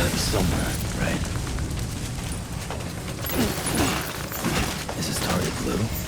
gotta be somewhere, right? Is this target blue?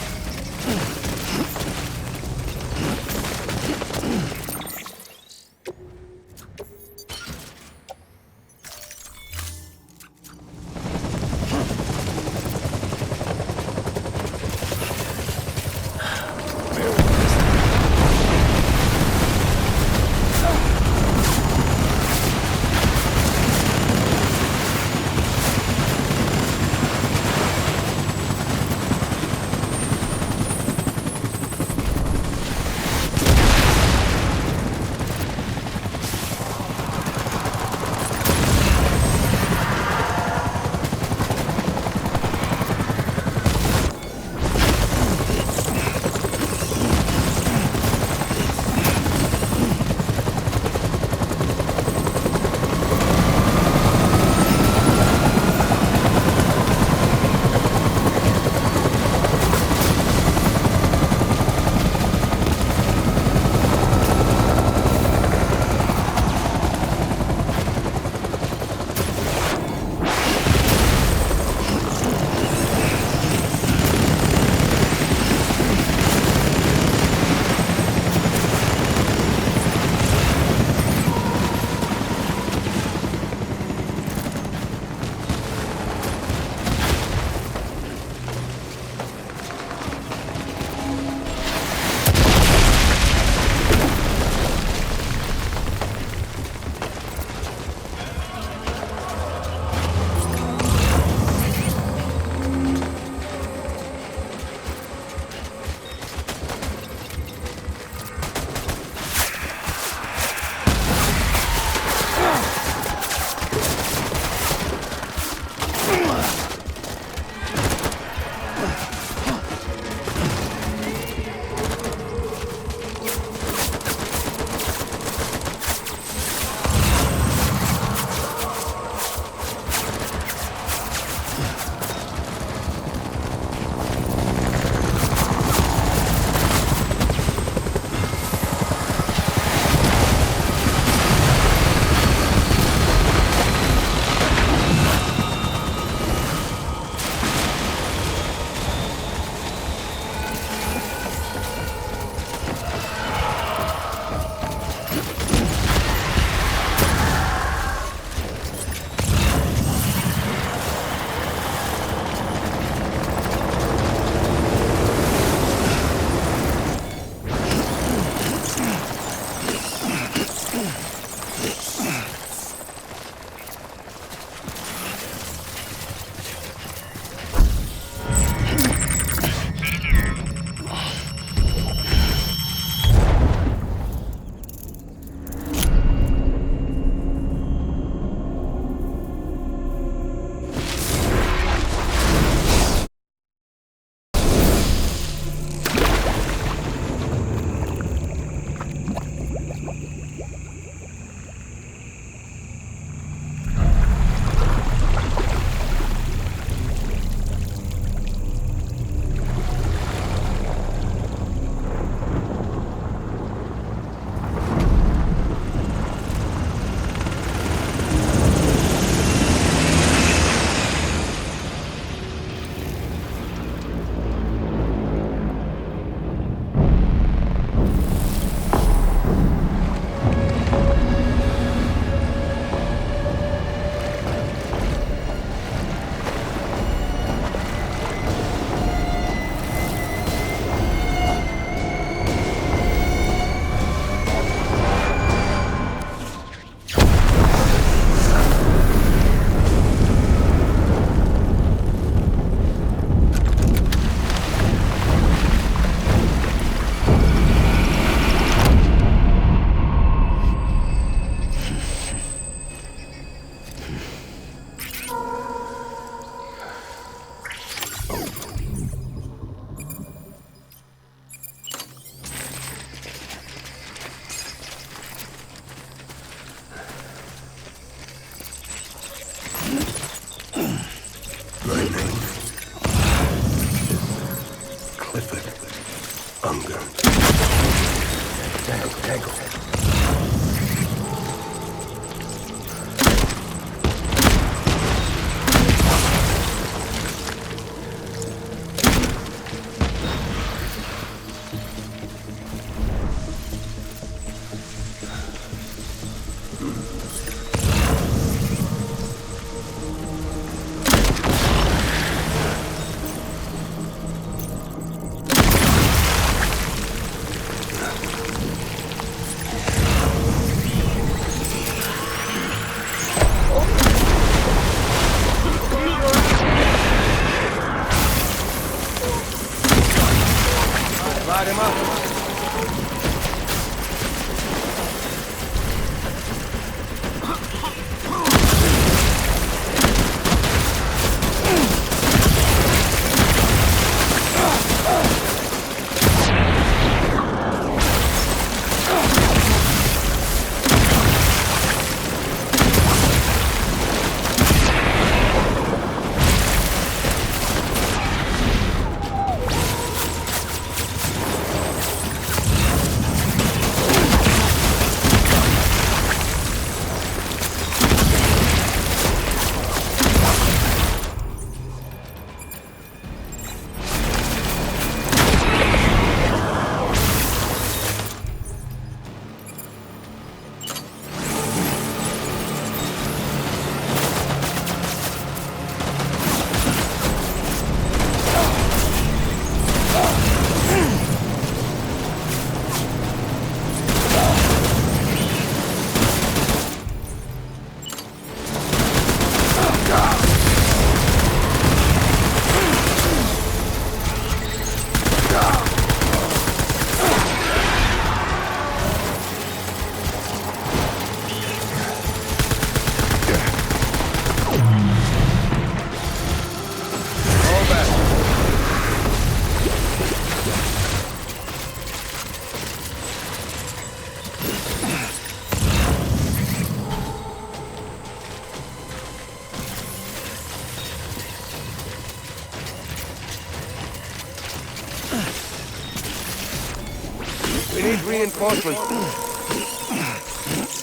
reinforcements.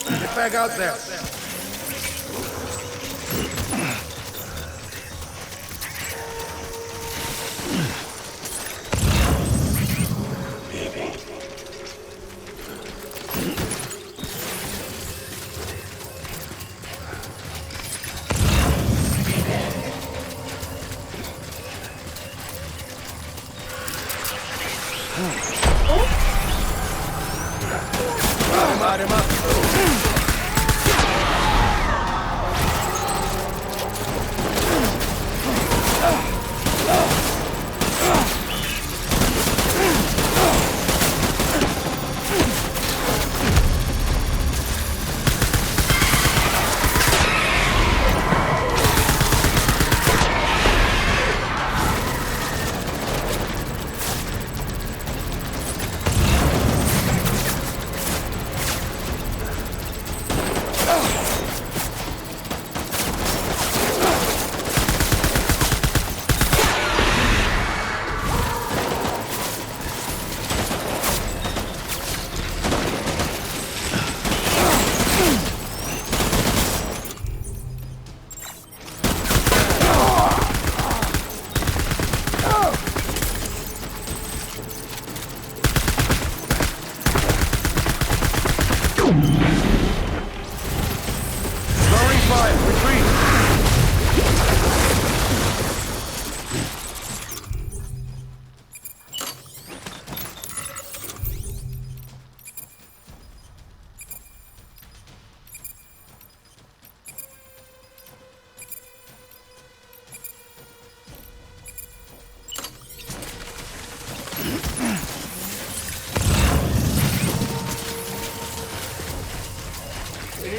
Get back out there. Him up.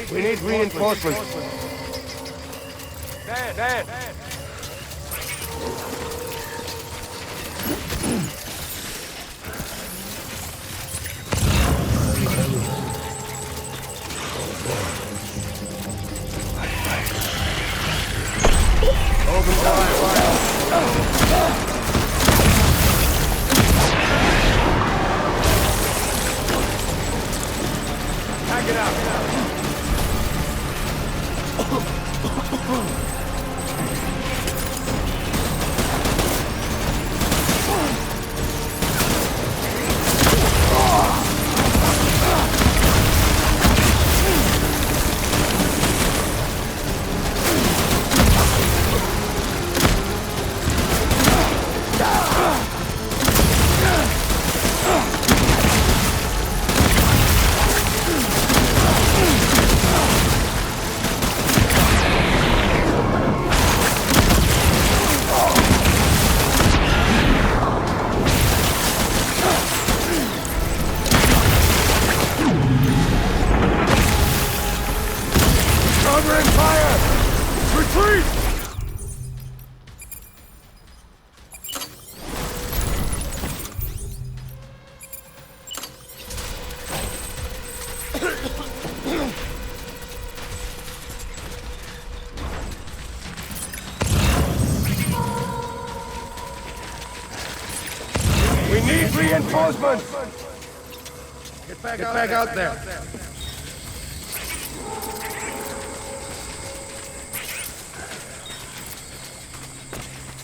We need reinforcements. Dad. Open fire. Pack it out. Covering fire! Retreat! We need reinforcements! Get back out there.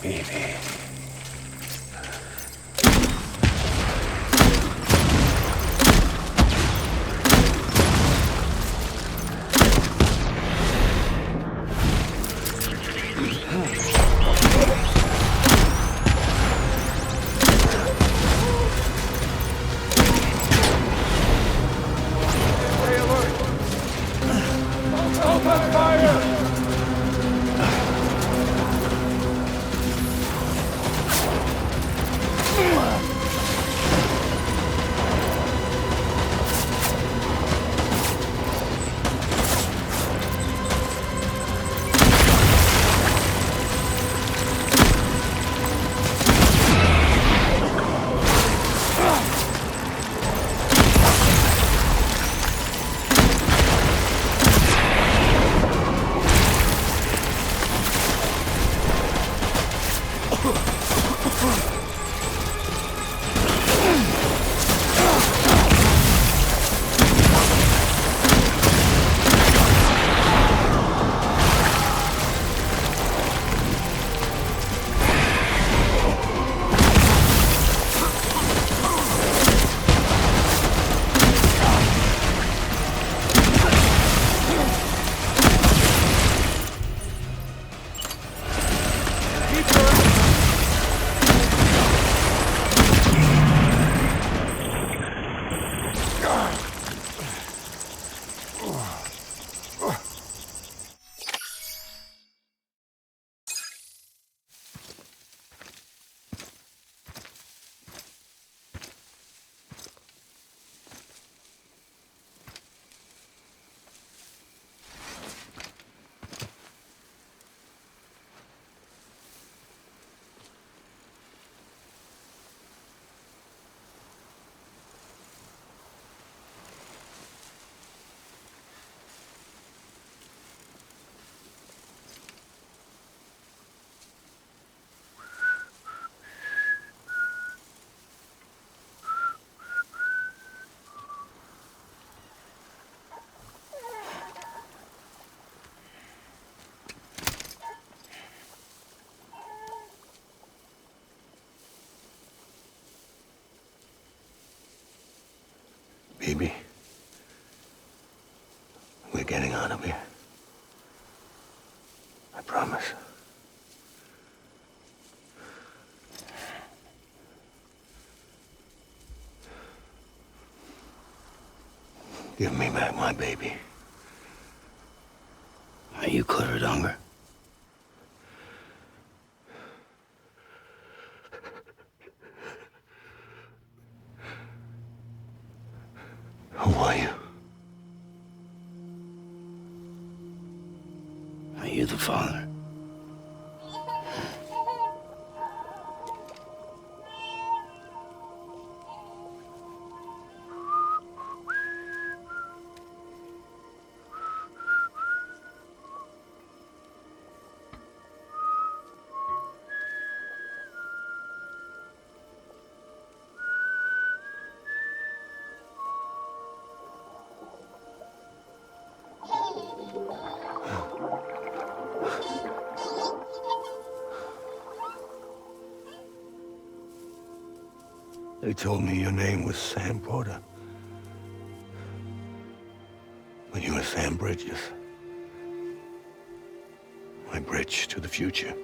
Baby. Open fire! Baby, we're getting out of here. I promise. Give me back my baby. Are you clear, Donger? Who are you? Are you the father? They told me your name was Sam Porter. But you were Sam Bridges. My bridge to the future.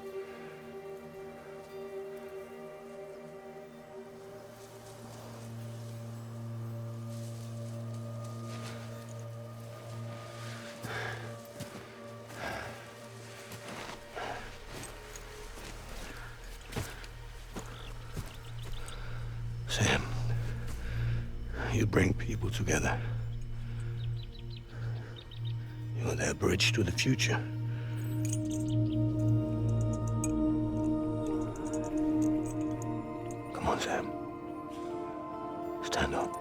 Sam, you bring people together. You're their bridge to the future. Come on, Sam. Stand up.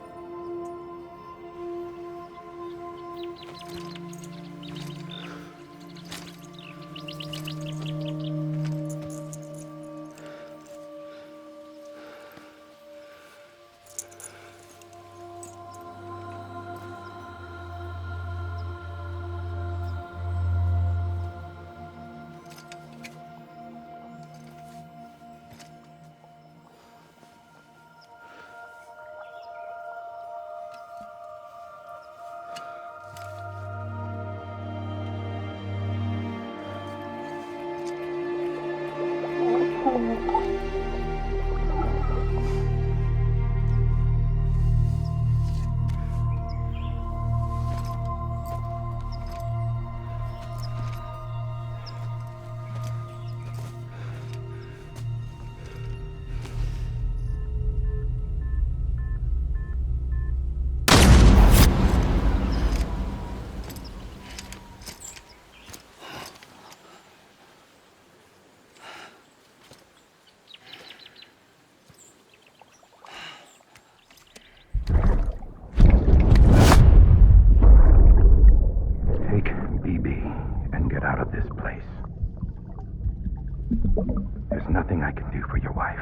There's nothing I can do for your wife.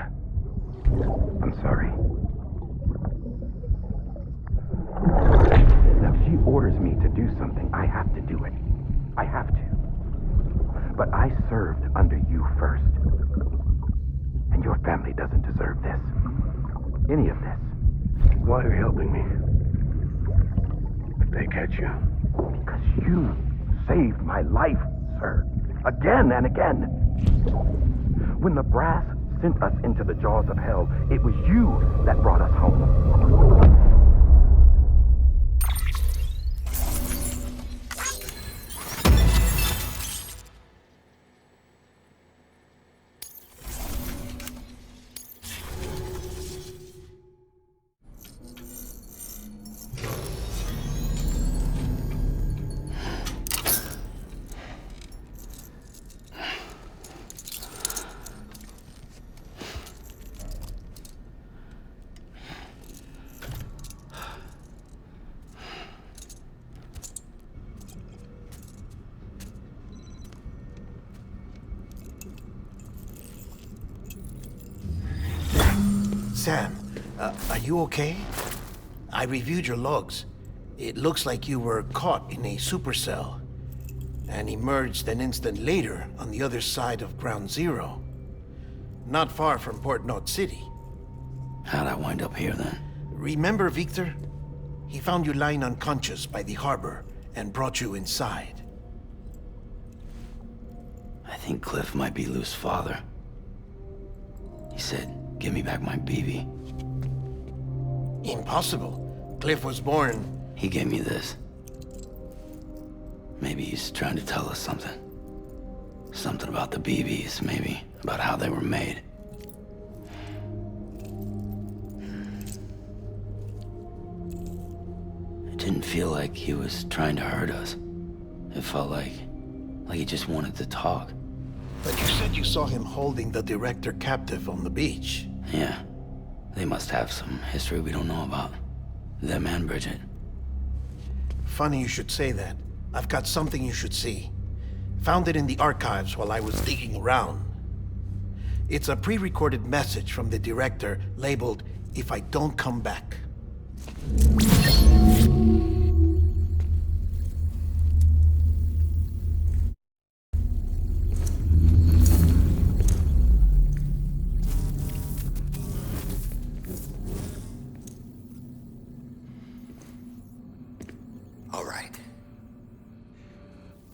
I'm sorry. Now, if she orders me to do something, I have to do it. I have to. But I served under you first. And your family doesn't deserve this. Any of this. Why are you helping me? If they catch you. Because you saved my life, sir. Again and again. When the brass sent us into the jaws of hell, it was you that brought us home. Sam, are you okay? I reviewed your logs. It looks like you were caught in a supercell and emerged an instant later on the other side of Ground Zero. Not far from Port Knot City. How'd I wind up here then? Remember Victor? He found you lying unconscious by the harbor and brought you inside. I think Cliff might be Lou's father. He said, "Give me back my BB." Impossible. Cliff was born... He gave me this. Maybe he's trying to tell us something. Something about the BBs, maybe. About how they were made. It didn't feel like he was trying to hurt us. It felt like he just wanted to talk. But you said you saw him holding the director captive on the beach. Yeah. They must have some history we don't know about. Them and Bridget. Funny you should say that. I've got something you should see. Found it in the archives while I was digging around. It's a pre-recorded message from the director labeled, "If I don't come back." All right.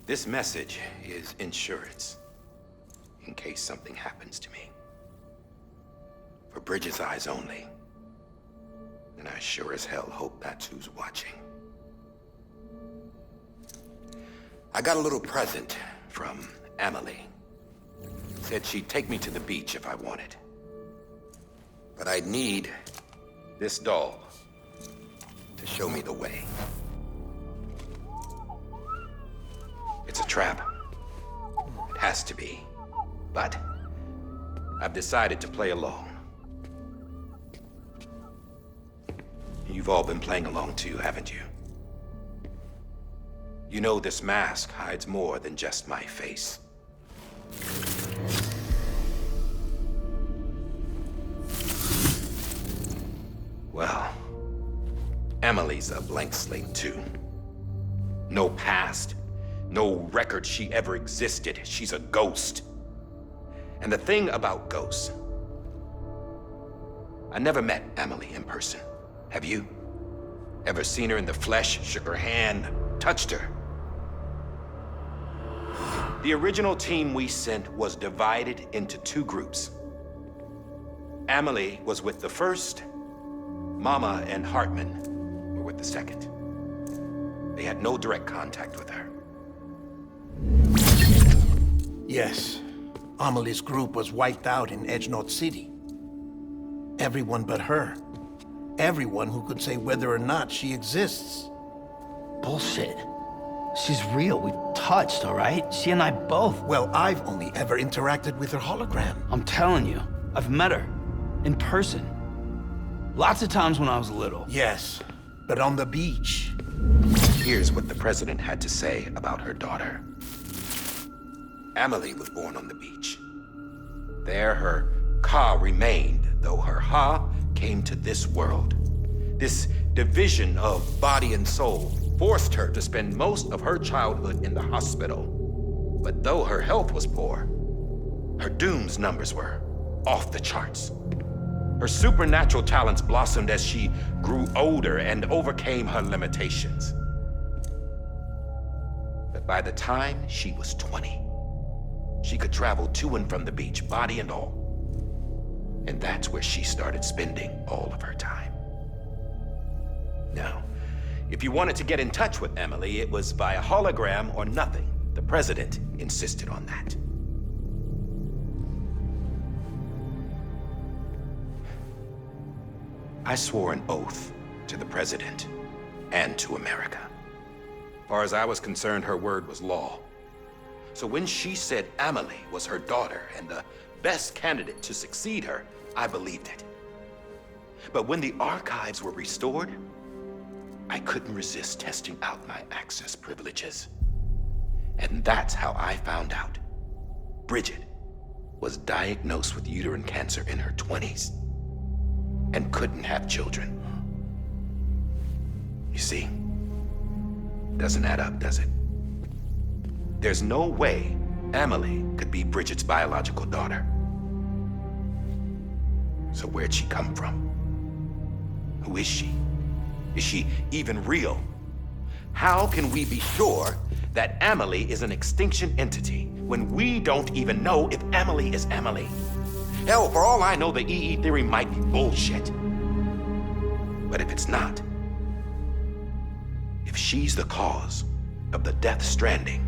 This message is insurance, in case something happens to me. For Bridget's eyes only. And I sure as hell hope that's who's watching. I got a little present from Emily. Said she'd take me to the beach if I wanted. But I'd need this doll to show me the way. It's a trap. It has to be. But I've decided to play along. You've all been playing along too, haven't you? You know this mask hides more than just my face. Well, Emily's a blank slate too. No past. No record she ever existed. She's a ghost. And the thing about ghosts, I never met Emily in person. Have you? Ever seen her in the flesh, shook her hand, touched her? The original team we sent was divided into two groups. Emily was with the first. Mama and Hartman were with the second. They had no direct contact with her. Yes. Amelie's group was wiped out in Edge Knot City. Everyone but her. Everyone who could say whether or not she exists. Bullshit. She's real. We've touched, all right? She and I both. Well, I've only ever interacted with her hologram. I'm telling you, I've met her. In person. Lots of times when I was little. Yes, but on the beach. Here's what the president had to say about her daughter. Emily was born on the beach. There her Ka remained, though her Ha came to this world. This division of body and soul forced her to spend most of her childhood in the hospital. But though her health was poor, her Doom's numbers were off the charts. Her supernatural talents blossomed as she grew older and overcame her limitations. But by the time she was 20, she could travel to and from the beach, body and all. And that's where she started spending all of her time. Now, if you wanted to get in touch with Emily, it was via hologram or nothing. The president insisted on that. I swore an oath to the president and to America. As far as I was concerned, her word was law. So when she said Emily was her daughter and the best candidate to succeed her, I believed it. But when the archives were restored, I couldn't resist testing out my access privileges. And that's how I found out Bridget was diagnosed with uterine cancer in her 20s and couldn't have children. You see, doesn't add up, does it? There's no way Emily could be Bridget's biological daughter. So where'd she come from? Who is she? Is she even real? How can we be sure that Amelie is an extinction entity when we don't even know if Amelie is Amelie? Hell, for all I know, the EE theory might be bullshit. But if it's not, if she's the cause of the Death Stranding,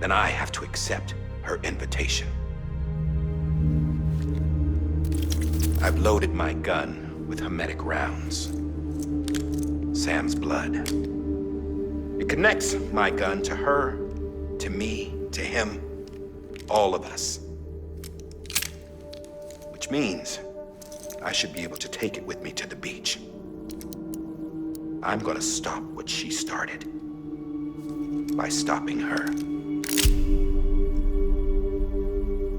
then I have to accept her invitation. I've loaded my gun with hermetic rounds. Sam's blood. It connects my gun to her, to me, to him, all of us. Which means I should be able to take it with me to the beach. I'm gonna stop what she started by stopping her.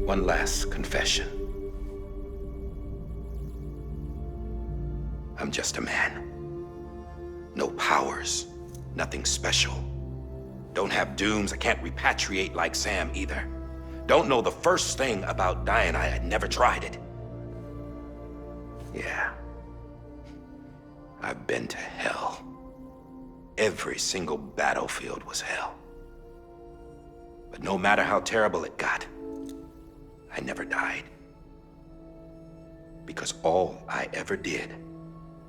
One last confession. I'm just a man. No powers, nothing special. Don't have dooms, I can't repatriate like Sam either. Don't know the first thing about dying, I had never tried it. Yeah. I've been to hell. Every single battlefield was hell. But no matter how terrible it got, I never died. Because all I ever did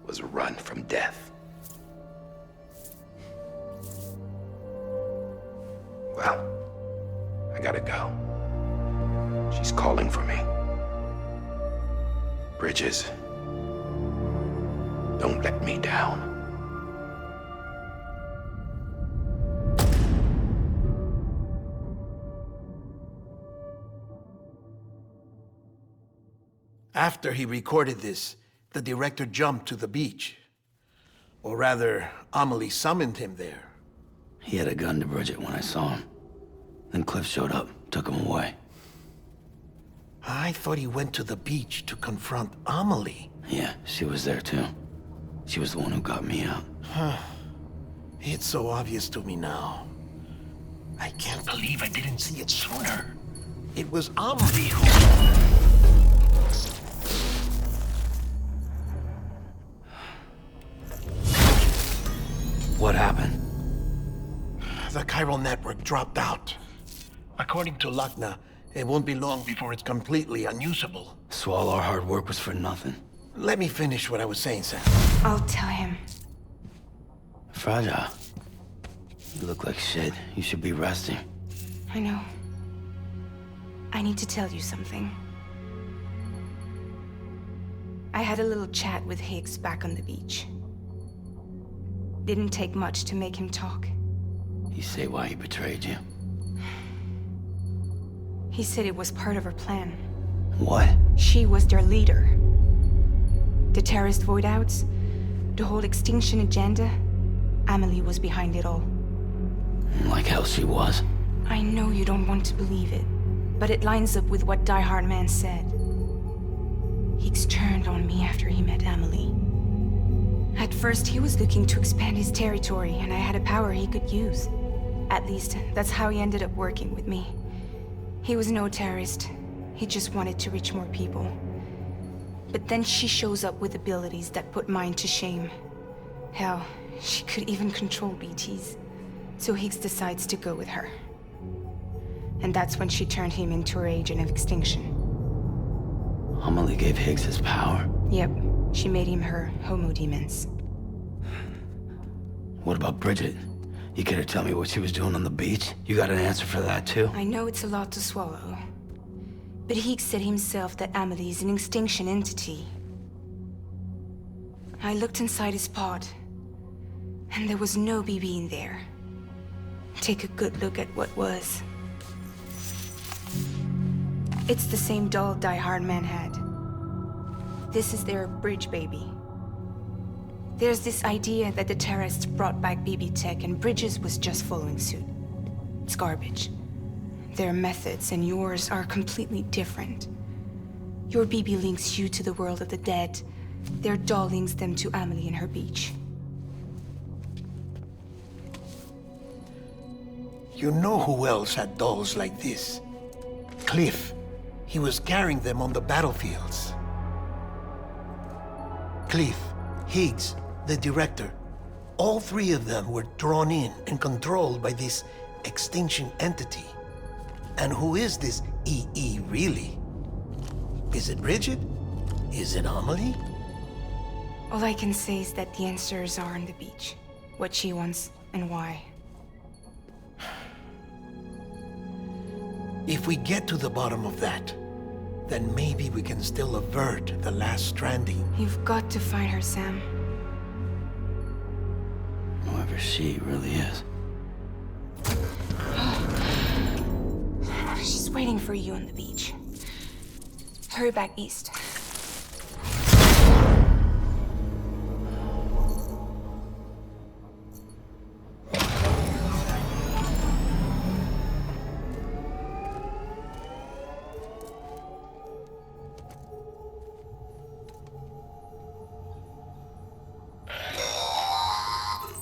was run from death. Well, I gotta go. She's calling for me. Bridges, don't let me down. After he recorded this, the director jumped to the beach. Or rather, Amelie summoned him there. He had a gun to Bridget when I saw him. Then Cliff showed up, took him away. I thought he went to the beach to confront Amelie. Yeah, she was there too. She was the one who got me out. It's so obvious to me now. I can't believe I didn't see it sooner. It was Amelie who... What happened? The chiral network dropped out. According to Luckna, it won't be long before it's completely unusable. So all our hard work was for nothing. Let me finish what I was saying, Sam. I'll tell him. Fragile. You look like shit. You should be resting. I know. I need to tell you something. I had a little chat with Higgs back on the beach. Didn't take much to make him talk. You say why he betrayed you? He said it was part of her plan. What? She was their leader. The terrorist voidouts, the whole extinction agenda, Amelie was behind it all. Like hell she was. I know you don't want to believe it, but it lines up with what Die Hard Man said. Higgs turned on me after he met Amelie. At first, he was looking to expand his territory, and I had a power he could use. At least, that's how he ended up working with me. He was no terrorist. He just wanted to reach more people. But then she shows up with abilities that put mine to shame. Hell, she could even control BTs. So Higgs decides to go with her. And that's when she turned him into her agent of extinction. Amelie gave Higgs his power? Yep, she made him her Homo Demens. What about Bridget? You care to tell me what she was doing on the beach? You got an answer for that too? I know it's a lot to swallow. But Higgs said himself that Amelie is an extinction entity. I looked inside his pod, and there was no BB in there. Take a good look at what was. It's the same doll Die Hard Man had. This is their bridge baby. There's this idea that the terrorists brought back BB tech and Bridges was just following suit. It's garbage. Their methods and yours are completely different. Your BB links you to the world of the dead. Their doll links them to Amelie and her beach. You know who else had dolls like this? Cliff. He was carrying them on the battlefields. Cliff, Higgs, the director. All three of them were drawn in and controlled by this extinction entity. And who is this EE really? Is it Bridget? Is it Amelie? All I can say is that the answers are on the beach. What she wants and why. If we get to the bottom of that, then maybe we can still avert the last stranding. You've got to find her, Sam. Whoever she really is. She's waiting for you on the beach. Hurry back east.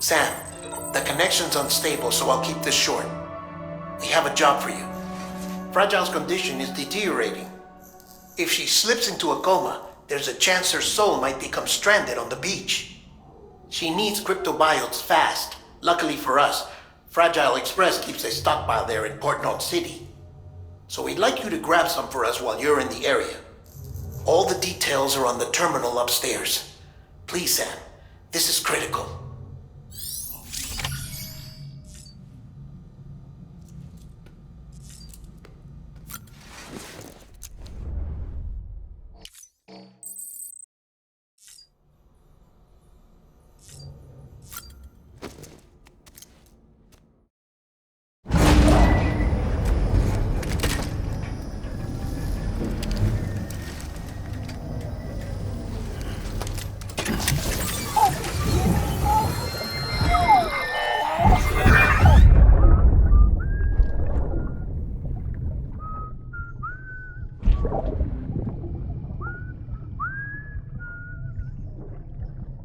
Sam, the connection's unstable, so I'll keep this short. We have a job for you. Fragile's condition is deteriorating. If she slips into a coma, there's a chance her soul might become stranded on the beach. She needs cryptobiotes fast. Luckily for us, Fragile Express keeps a stockpile there in Port North City. So we'd like you to grab some for us while you're in the area. All the details are on the terminal upstairs. Please, Sam, this is critical.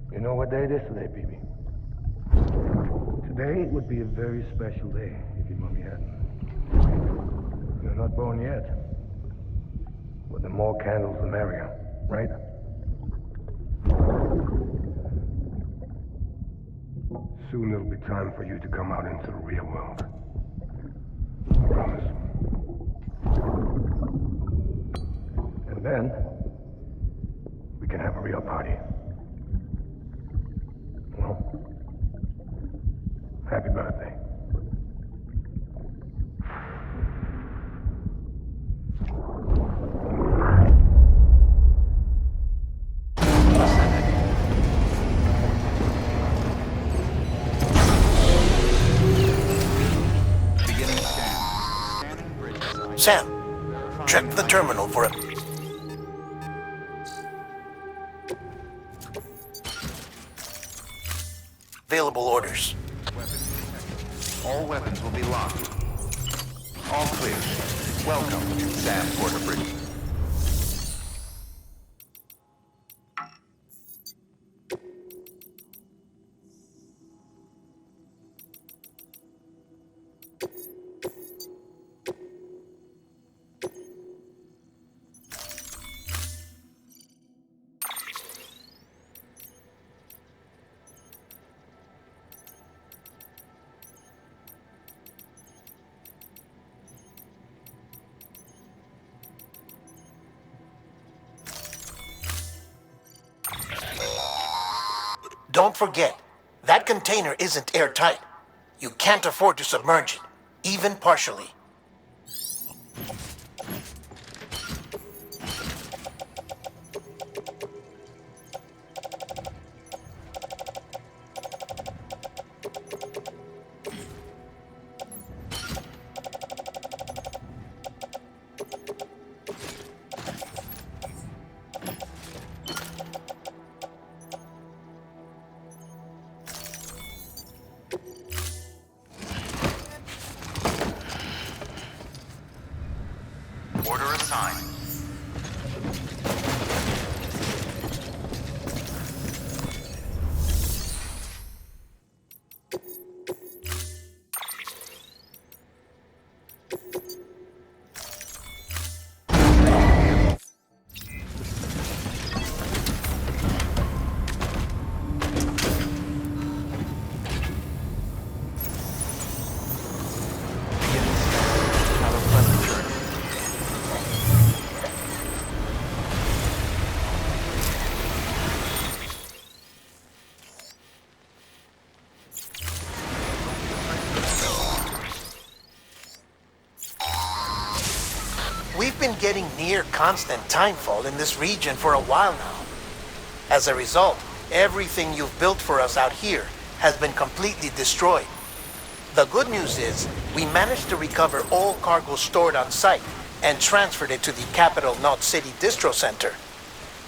You know what day it is today, BB? Today would be a very special day if your mommy hadn't. You're not born yet. But the more candles, the merrier, right? Soon it'll be time for you to come out into the real world. I promise. And then, we can have a real party. Well, happy birthday. Sam, check the terminal for a... Available orders. All weapons will be locked. All clear. Welcome, Sam Porter Bridge. Don't forget, that container isn't airtight. You can't afford to submerge it, even partially. Order assigned. been getting near constant timefall in this region for a while now. As a result, everything you've built for us out here has been completely destroyed. The good news is, we managed to recover all cargo stored on site and transferred it to the Capital Knot City Distro Center.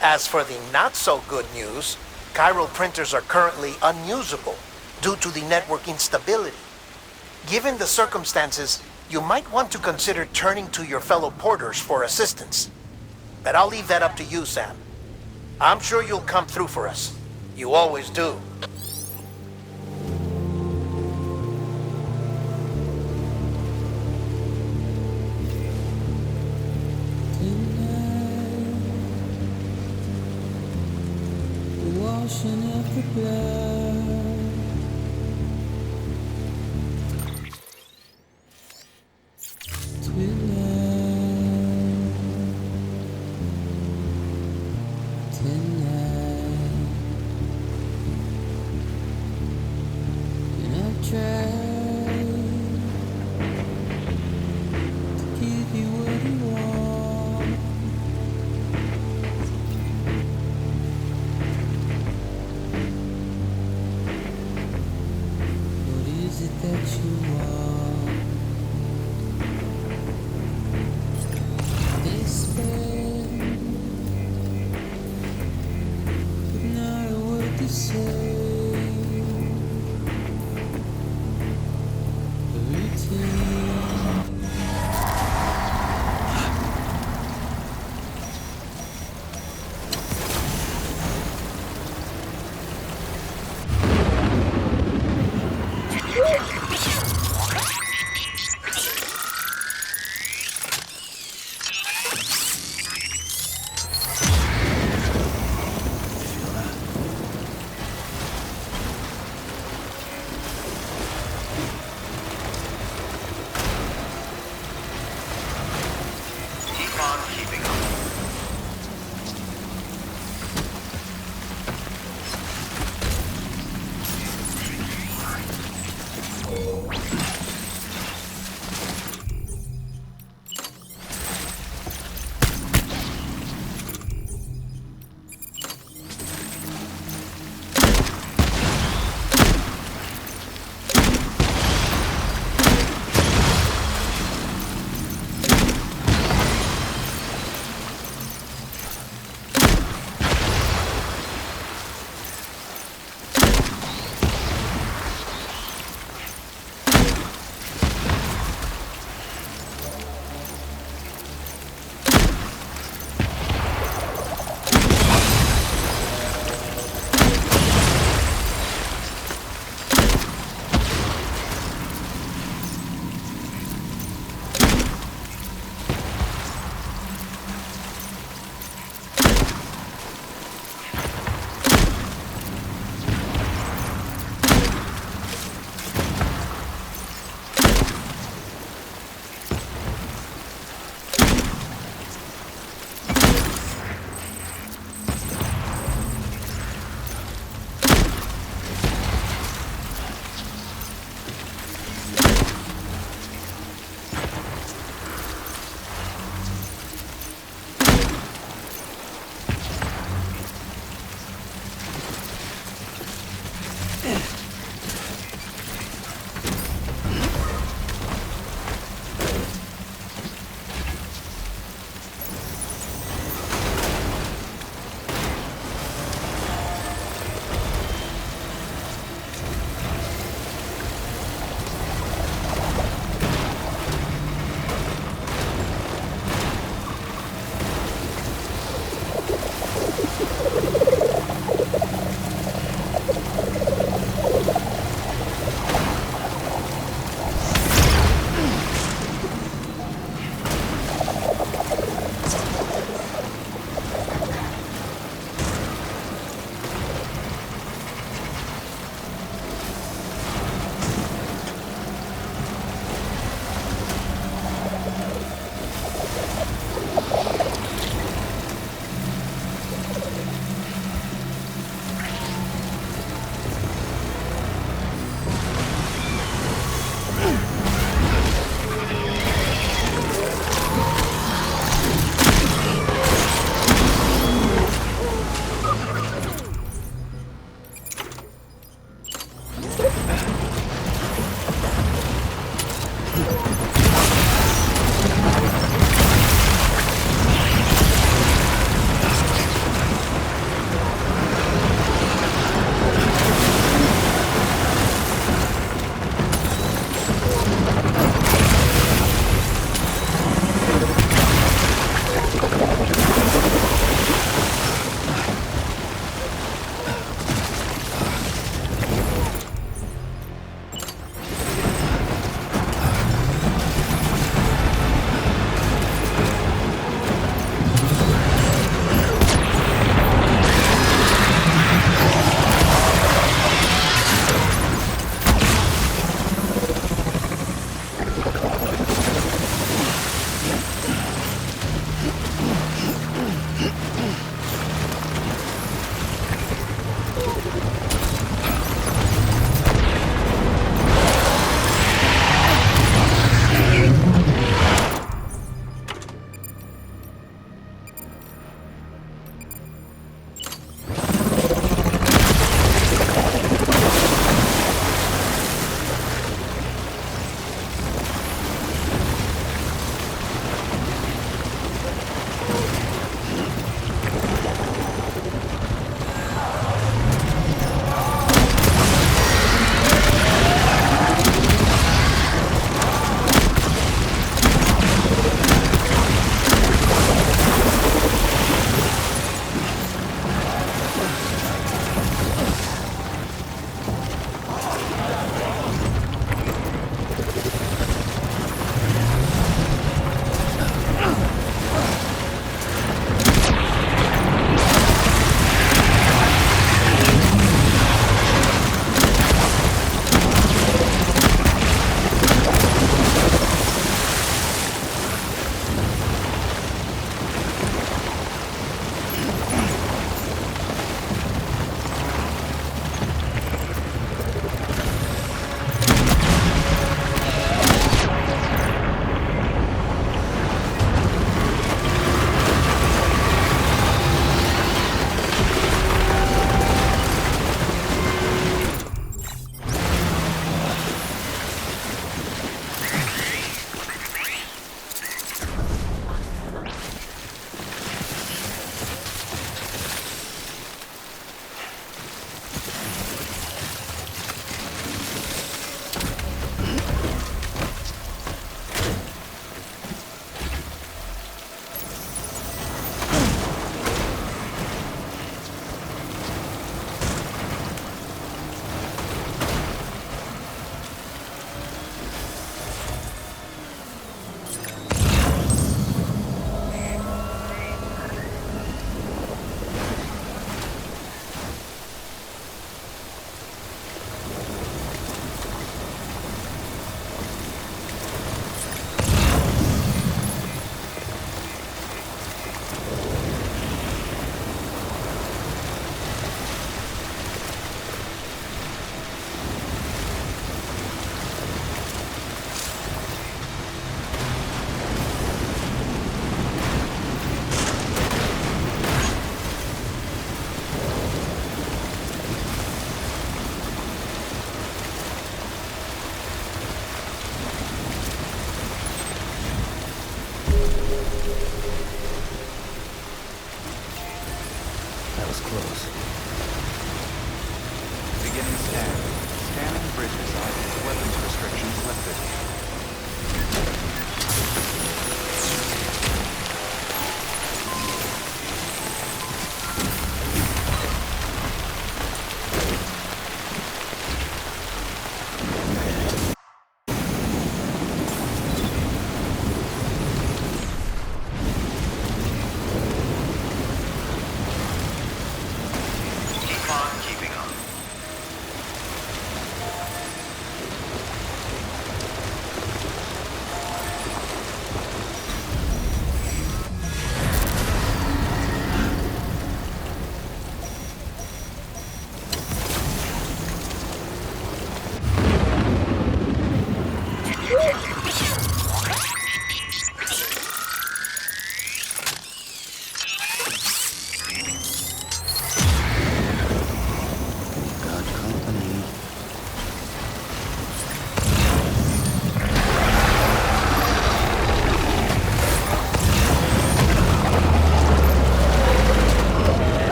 As for the not-so-good news, chiral printers are currently unusable due to the network instability. Given the circumstances, you might want to consider turning to your fellow porters for assistance. But I'll leave that up to you, Sam. I'm sure you'll come through for us. You always do. Washing up the blood.